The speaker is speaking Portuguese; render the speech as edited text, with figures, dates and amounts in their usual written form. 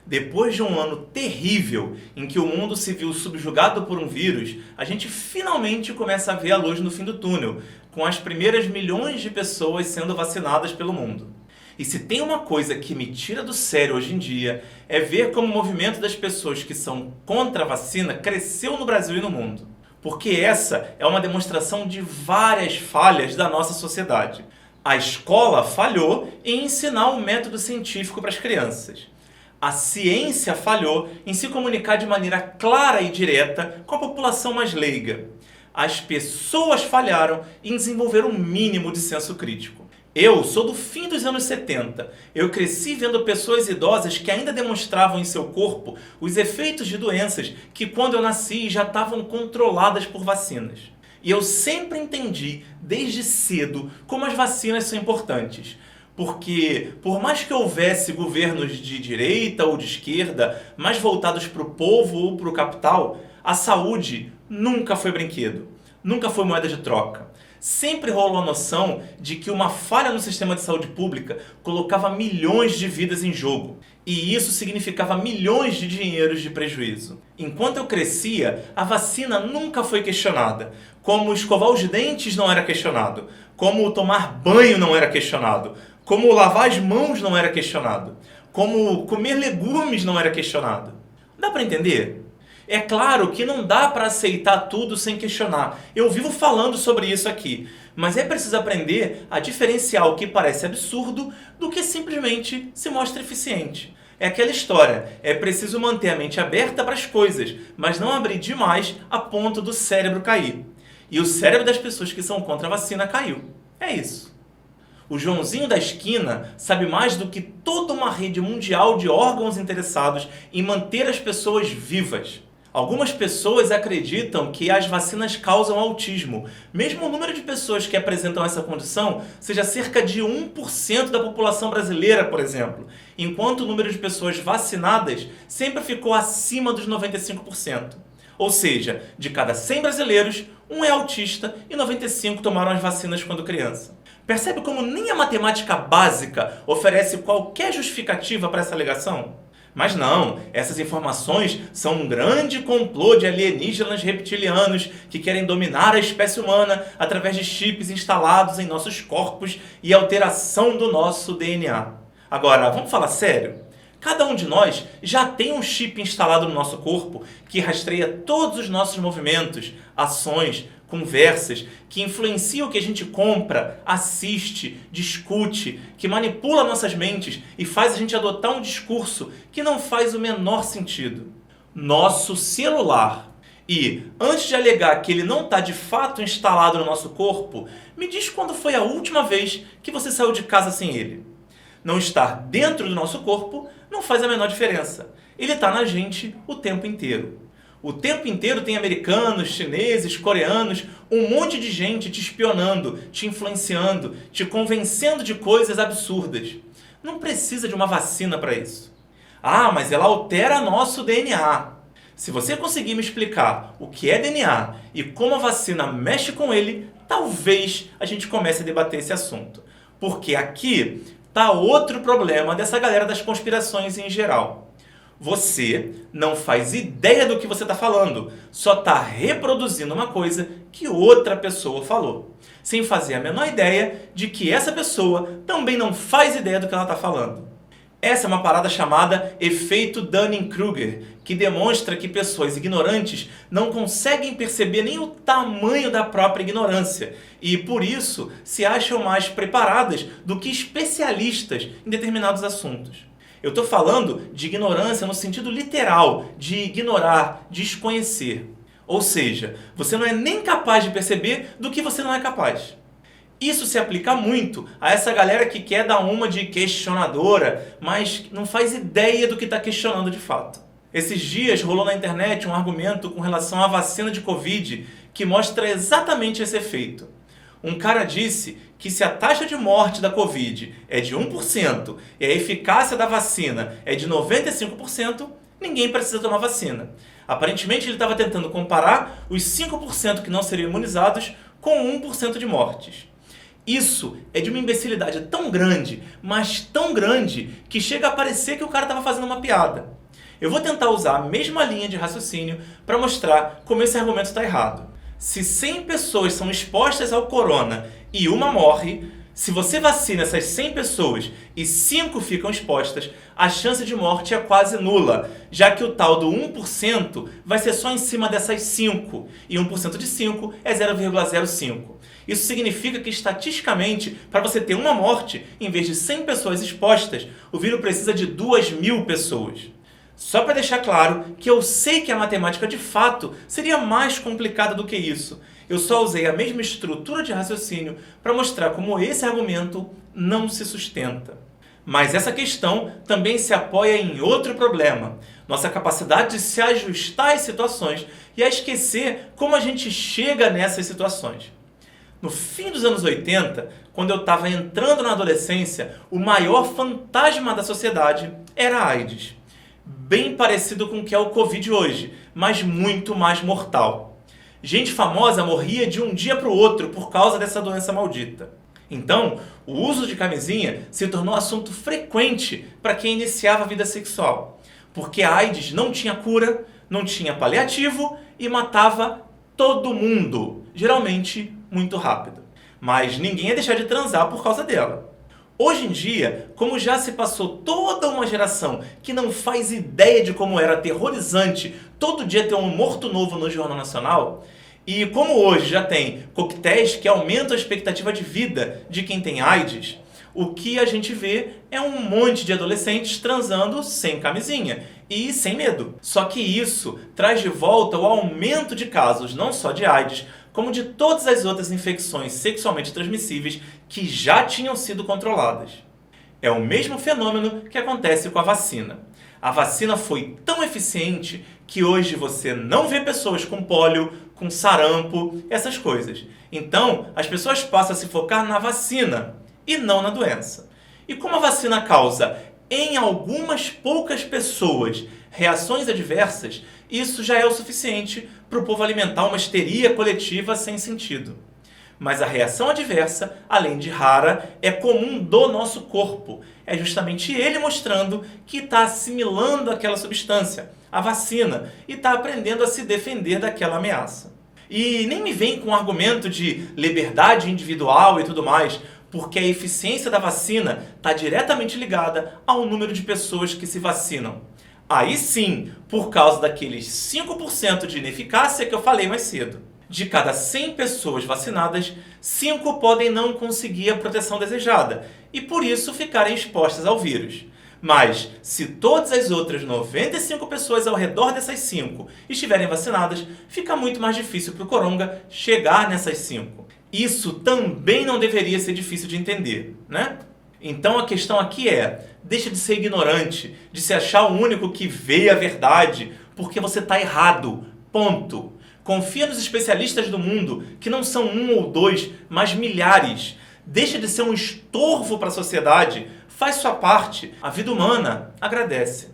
Depois de um ano terrível em que o mundo se viu subjugado por um vírus, a gente finalmente começa a ver a luz no fim do túnel, com as primeiras milhões de pessoas sendo vacinadas pelo mundo. E se tem uma coisa que me tira do sério hoje em dia, é ver como o movimento das pessoas que são contra a vacina cresceu no Brasil e no mundo. Porque essa é uma demonstração de várias falhas da nossa sociedade. A escola falhou em ensinar o método científico para as crianças. A ciência falhou em se comunicar de maneira clara e direta com a população mais leiga. As pessoas falharam em desenvolver um mínimo de senso crítico. Eu sou do fim dos anos 70. Eu cresci vendo pessoas idosas que ainda demonstravam em seu corpo os efeitos de doenças que, quando eu nasci, já estavam controladas por vacinas. E eu sempre entendi, desde cedo, como as vacinas são importantes. Porque, por mais que houvesse governos de direita ou de esquerda, mais voltados para o povo ou para o capital, a saúde nunca foi brinquedo, nunca foi moeda de troca. Sempre rolou a noção de que uma falha no sistema de saúde pública colocava milhões de vidas em jogo. E isso significava milhões de dinheiros de prejuízo. Enquanto eu crescia, a vacina nunca foi questionada. Como escovar os dentes não era questionado. Como tomar banho não era questionado. Como lavar as mãos não era questionado. Como comer legumes não era questionado. Dá para entender? É claro que não dá para aceitar tudo sem questionar. Eu vivo falando sobre isso aqui. Mas é preciso aprender a diferenciar o que parece absurdo do que simplesmente se mostra eficiente. É aquela história, é preciso manter a mente aberta para as coisas, mas não abrir demais a ponto do cérebro cair. E o cérebro das pessoas que são contra a vacina caiu. É isso. O Joãozinho da esquina sabe mais do que toda uma rede mundial de órgãos interessados em manter as pessoas vivas. Algumas pessoas acreditam que as vacinas causam autismo, mesmo o número de pessoas que apresentam essa condição seja cerca de 1% da população brasileira, por exemplo, enquanto o número de pessoas vacinadas sempre ficou acima dos 95%. Ou seja, de cada 100 brasileiros, 1 é autista e 95 tomaram as vacinas quando criança. Percebe como nem a matemática básica oferece qualquer justificativa para essa alegação? Mas não, essas informações são um grande complô de alienígenas reptilianos que querem dominar a espécie humana através de chips instalados em nossos corpos e alteração do nosso DNA. Agora, vamos falar sério? Cada um de nós já tem um chip instalado no nosso corpo que rastreia todos os nossos movimentos, ações, conversas, que influencia o que a gente compra, assiste, discute, que manipula nossas mentes e faz a gente adotar um discurso que não faz o menor sentido. Nosso celular. E, antes de alegar que ele não está de fato instalado no nosso corpo, me diz quando foi a última vez que você saiu de casa sem ele. Não estar dentro do nosso corpo não faz a menor diferença. Ele está na gente o tempo inteiro. O tempo inteiro tem americanos, chineses, coreanos, um monte de gente te espionando, te influenciando, te convencendo de coisas absurdas. Não precisa de uma vacina para isso. Ah, mas ela altera nosso DNA. Se você conseguir me explicar o que é DNA e como a vacina mexe com ele, talvez a gente comece a debater esse assunto. Porque aqui está outro problema dessa galera das conspirações em geral. Você não faz ideia do que você está falando, só está reproduzindo uma coisa que outra pessoa falou, sem fazer a menor ideia de que essa pessoa também não faz ideia do que ela está falando. Essa é uma parada chamada efeito Dunning-Kruger, que demonstra que pessoas ignorantes não conseguem perceber nem o tamanho da própria ignorância e, por isso, se acham mais preparadas do que especialistas em determinados assuntos. Eu estou falando de ignorância no sentido literal, de ignorar, desconhecer. Ou seja, você não é nem capaz de perceber do que você não é capaz. Isso se aplica muito a essa galera que quer dar uma de questionadora, mas não faz ideia do que está questionando de fato. Esses dias rolou na internet um argumento com relação à vacina de Covid que mostra exatamente esse efeito. Um cara disse que se a taxa de morte da Covid é de 1% e a eficácia da vacina é de 95%, ninguém precisa tomar vacina. Aparentemente ele estava tentando comparar os 5% que não seriam imunizados com 1% de mortes. Isso é de uma imbecilidade tão grande, mas tão grande, que chega a parecer que o cara estava fazendo uma piada. Eu vou tentar usar a mesma linha de raciocínio para mostrar como esse argumento está errado. Se 100 pessoas são expostas ao corona e uma morre, se você vacina essas 100 pessoas e 5 ficam expostas, a chance de morte é quase nula, já que o tal do 1% vai ser só em cima dessas 5, e 1% de 5 é 0,05. Isso significa que, estatisticamente, para você ter uma morte, em vez de 100 pessoas expostas, o vírus precisa de 2.000 pessoas. Só para deixar claro que eu sei que a matemática de fato seria mais complicada do que isso. Eu só usei a mesma estrutura de raciocínio para mostrar como esse argumento não se sustenta. Mas essa questão também se apoia em outro problema: nossa capacidade de se ajustar às situações e a esquecer como a gente chega nessas situações. No fim dos anos 80, quando eu estava entrando na adolescência, o maior fantasma da sociedade era a AIDS. Bem parecido com o que é o Covid hoje, mas muito mais mortal. Gente famosa morria de um dia para o outro por causa dessa doença maldita. Então, o uso de camisinha se tornou assunto frequente para quem iniciava a vida sexual, porque a AIDS não tinha cura, não tinha paliativo e matava todo mundo, geralmente muito rápido. Mas ninguém ia deixar de transar por causa dela. Hoje em dia, como já se passou toda uma geração que não faz ideia de como era aterrorizante todo dia ter um morto novo no Jornal Nacional, e como hoje já tem coquetéis que aumentam a expectativa de vida de quem tem AIDS, o que a gente vê é um monte de adolescentes transando sem camisinha e sem medo. Só que isso traz de volta o aumento de casos não só de AIDS, como de todas as outras infecções sexualmente transmissíveis que já tinham sido controladas. É o mesmo fenômeno que acontece com a vacina. A vacina foi tão eficiente que hoje você não vê pessoas com pólio, com sarampo, essas coisas. Então, as pessoas passam a se focar na vacina e não na doença. E como a vacina causa, em algumas poucas pessoas, reações adversas, isso já é o suficiente para o povo alimentar uma histeria coletiva sem sentido. Mas a reação adversa, além de rara, é comum do nosso corpo. É justamente ele mostrando que está assimilando aquela substância, a vacina, e está aprendendo a se defender daquela ameaça. E nem me vem com o argumento de liberdade individual e tudo mais, porque a eficiência da vacina está diretamente ligada ao número de pessoas que se vacinam. Aí sim, por causa daqueles 5% de ineficácia que eu falei mais cedo. De cada 100 pessoas vacinadas, 5 podem não conseguir a proteção desejada e por isso ficarem expostas ao vírus. Mas, se todas as outras 95 pessoas ao redor dessas 5 estiverem vacinadas, fica muito mais difícil para o coronga chegar nessas 5. Isso também não deveria ser difícil de entender, né? Então a questão aqui é, deixa de ser ignorante, de se achar o único que vê a verdade, porque você está errado. Ponto. Confia nos especialistas do mundo, que não são 1 ou 2, mas milhares. Deixa de ser um estorvo para a sociedade, faz sua parte. A vida humana agradece.